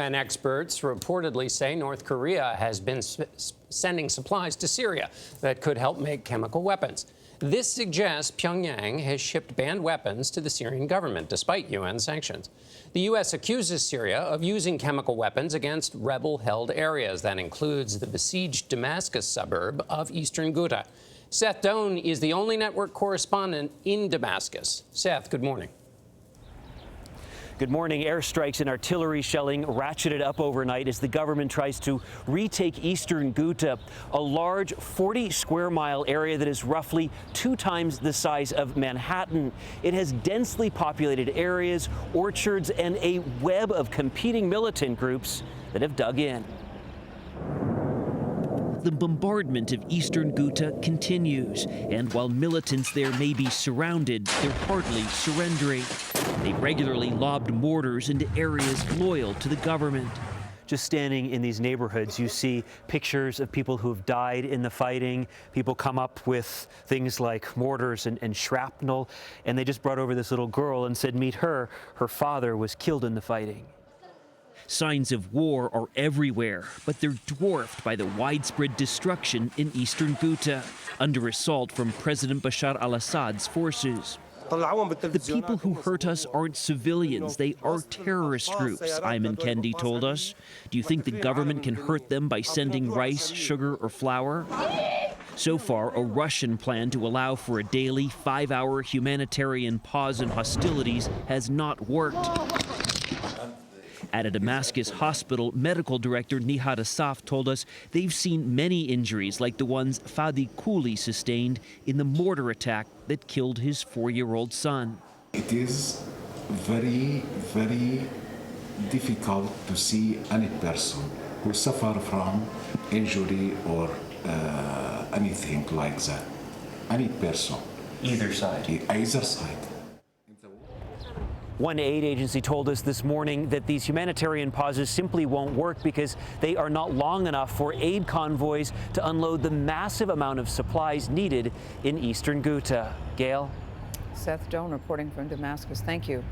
UN experts reportedly say North Korea has been sending supplies to Syria that could help make chemical weapons. This suggests Pyongyang has shipped banned weapons to the Syrian government, despite UN sanctions. The U.S. accuses Syria of using chemical weapons against rebel-held areas. That includes the besieged Damascus suburb of eastern Ghouta. Seth Doane is the only network correspondent in Damascus. Seth, good morning. Good morning. Airstrikes and artillery shelling ratcheted up overnight as the government tries to retake eastern Ghouta, a large 40-square-mile area that is roughly 2 times the size of Manhattan. It has densely populated areas, orchards, and a web of competing militant groups that have dug in. The bombardment of eastern Ghouta continues, and while militants there may be surrounded, they're hardly surrendering. They regularly lobbed mortars into areas loyal to the government. Just standing in these neighborhoods, you see pictures of people who have died in the fighting. People come up with things like mortars and shrapnel, and they just brought over this little girl and said, meet her. Her father was killed in the fighting. Signs of war are everywhere, but they're dwarfed by the widespread destruction in eastern Ghouta, under assault from President Bashar al-Assad's forces. The people who hurt us aren't civilians, they are terrorist groups, Ayman Kendi told us. Do you think the government can hurt them by sending rice, sugar, or flour? So far, a Russian plan to allow for a daily 5-hour humanitarian pause in hostilities has not worked. At a Damascus hospital, medical director Nihat Asaf told us they've seen many injuries like the ones Fadi Kouli sustained in the mortar attack that killed his 4-year-old son. It is very, very difficult to see any person who suffer from injury or anything like that. Any person. Either side. Either side. One aid agency told us this morning that these humanitarian pauses simply won't work because they are not long enough for aid convoys to unload the massive amount of supplies needed in eastern Ghouta. Gayle? Seth Doane reporting from Damascus. Thank you.